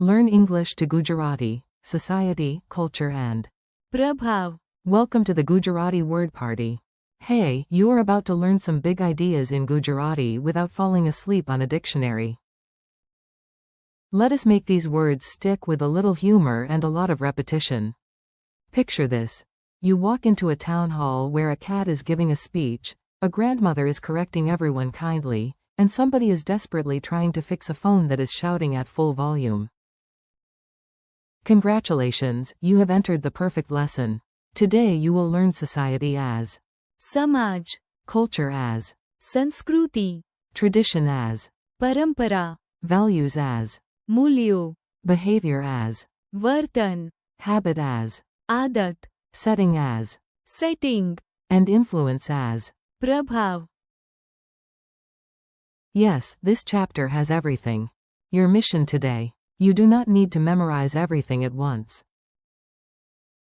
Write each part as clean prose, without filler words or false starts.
Learn English to Gujarati, society, culture and प्रभाव. welcome to the Gujarati word party. Hey, you are about to learn some big ideas in Gujarati without falling asleep on a dictionary. Let us make these words stick with a little humor and a lot of repetition. Picture this. You walk into a town hall where a cat is giving a speech, a grandmother is correcting everyone kindly, and somebody is desperately trying to fix a phone that is shouting at full volume. Congratulations, you have entered the perfect lesson. Today you will learn society as समाज. culture as संस्कृति. tradition as परंपरा. values as मूल्यों. behavior as वर्तन. habit as आदत. setting as setting. and influence as. प्रभाव. Yes, this chapter has everything. Your mission today. You do not need to memorize everything at once.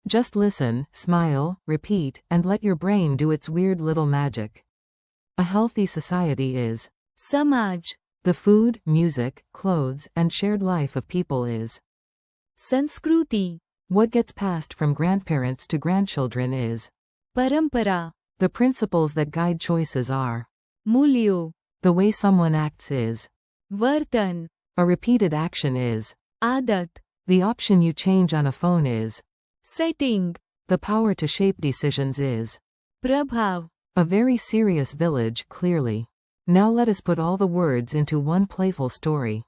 Just listen, smile, repeat, and let your brain do its weird little magic. A healthy society is समाज. the food, music, clothes, and shared life of people is संस्कृति. what gets passed from grandparents to grandchildren is परंपरा. the principles that guide choices are मूल्यों. the way someone acts is वर्तन. a repeated action is आदत. the option you change on a phone is setting. the power to shape decisions is प्रभाव. a very serious village, clearly. Now let us put all the words into one playful story.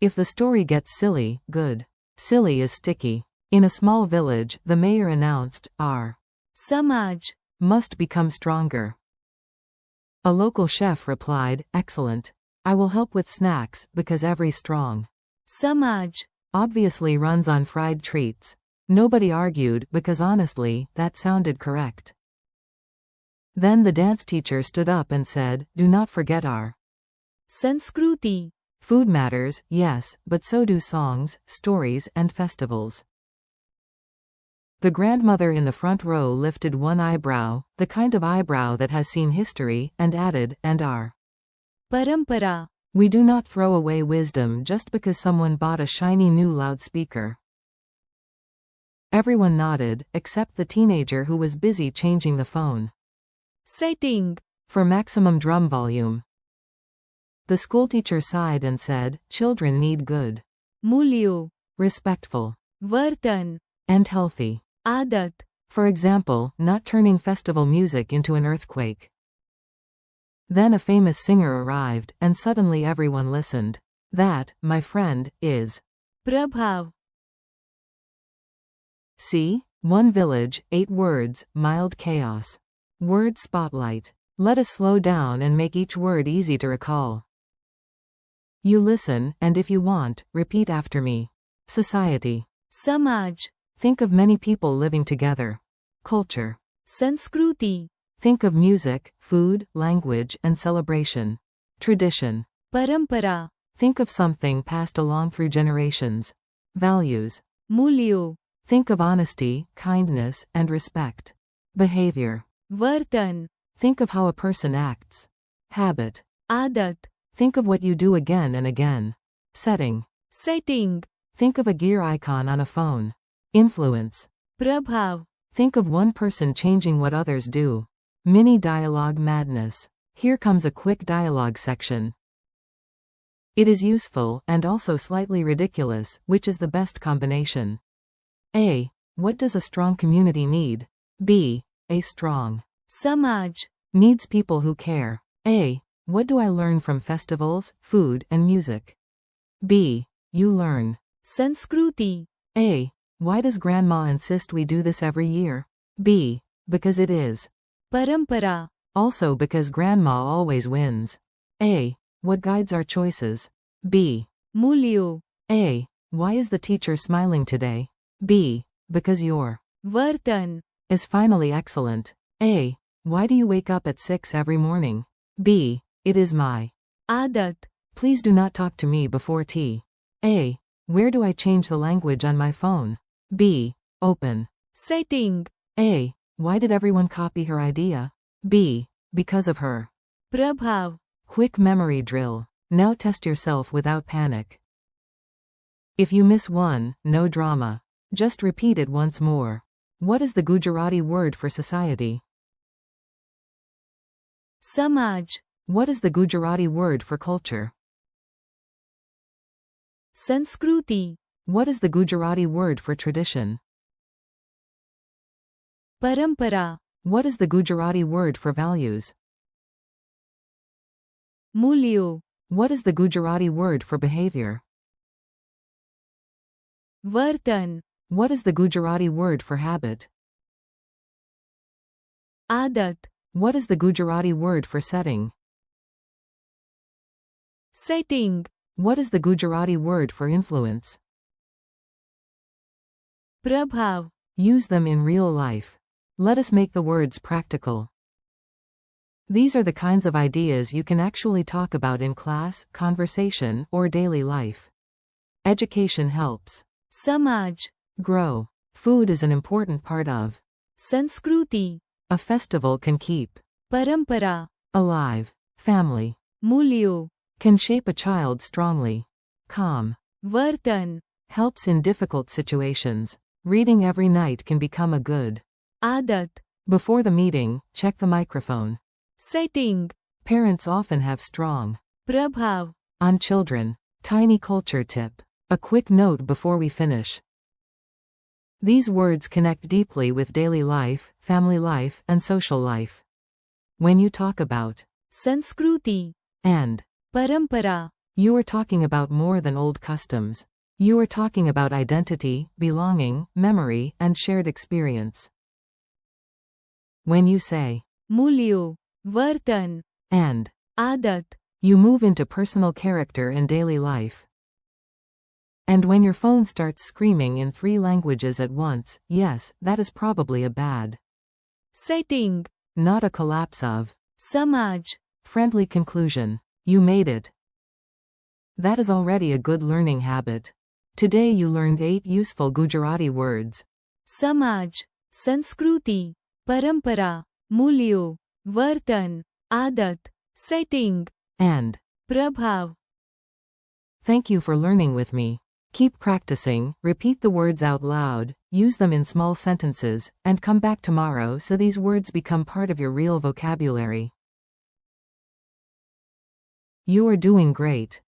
If the story gets silly, good. Silly is sticky. In a small village, the mayor announced, our समाज. must become stronger. A local chef replied, excellent. I will help with snacks, because every strong समाज. obviously runs on fried treats. Nobody argued, because honestly, that sounded correct. Then the dance teacher stood up and said, do not forget our संस्कृति. food matters, yes, but so do songs, stories, and festivals. The grandmother in the front row lifted one eyebrow, the kind of eyebrow that has seen history, and added, and our परंपरा. we do not throw away wisdom just because someone bought a shiny new loudspeaker. Everyone nodded, except the teenager who was busy changing the phone setting. for maximum drum volume. The schoolteacher sighed and said, children need good, मूल्यों. respectful, वर्तन. and healthy. आदत. For example, not turning festival music into an earthquake. Then a famous singer arrived, and suddenly everyone listened. That, my friend, is प्रभाव. See? One village, 8 words, mild chaos. Word spotlight. Let us slow down and make each word easy to recall. You listen, and if you want, repeat after me. Society. समाज. Think of many people living together. Culture. संस्कृति. Think of music, food, language, and celebration. Tradition. परंपरा. Think of something passed along through generations. Values. मूल्यों. Think of honesty, kindness, and respect. Behavior. वर्तन. Think of how a person acts. Habit. आदत. Think of what you do again and again. Setting. Setting. Think of a gear icon on a phone. Influence. प्रभाव. Think of one person changing what others do. Mini dialogue madness. Here comes a quick dialogue section. It is useful, and also slightly ridiculous, which is the best combination. A. What does a strong community need? B. A strong समाज. needs people who care. A. What do I learn from festivals, food, and music? B. You learn. संस्कृति. A. Why does grandma insist we do this every year? B. Because it is. परंपरा. Also because grandma always wins. A. What guides our choices? B. मूल्यों. A. Why is the teacher smiling today? B. Because your वर्तन. is finally excellent. A. Why do you wake up at 6 every morning? B. It is my आदत. Please do not talk to me before tea. A. Where do I change the language on my phone? B. Open. Setting. A. Why did everyone copy her idea? B. Because of her. प्रभाव. Quick memory drill. Now test yourself without panic. If you miss one, no drama. Just repeat it once more. What is the Gujarati word for society? Samaj. What is the Gujarati word for culture? Sanskruti. What is the Gujarati word for tradition? Parampara. What is the Gujarati word for values? Mulyo. What is the Gujarati word for behavior? Vartan. What is the Gujarati word for habit? Adat. What is the Gujarati word for setting? Setting. What is the Gujarati word for influence? Prabhav. Use them in real life. Let us make the words practical. These are the kinds of ideas you can actually talk about in class, conversation, or daily life. Education helps Samaj. grow. Food is an important part of. Sanskruti. A festival can keep Parampara. alive. Family Mulyo. can shape a child strongly. Calm Vartan. helps in difficult situations. Reading every night can become a good. Adat. Before the meeting, check the microphone. Setting. Parents often have strong Prabhav. on children. Tiny culture tip. A quick note before we finish. These words connect deeply with daily life, family life, and social life. When you talk about Sanskruti. and, Parampara. you are talking about more than old customs. You are talking about identity, belonging, memory, and shared experience. When you say Mulyo. Vartan. and, Adat. you move into personal character and daily life. And when your phone starts screaming in 3 languages at once, yes, that is probably a bad, Setting. not a collapse of. Samaj. Friendly conclusion. You made it. That is already a good learning habit. Today you learned 8 useful Gujarati words. Samaj. Sanskruti. Parampara. Mulyo. Vartan. Adat. Setting. And Prabhav. thank you for learning with me. Keep practicing, repeat the words out loud, use them in small sentences, and come back tomorrow so these words become part of your real vocabulary. You are doing great.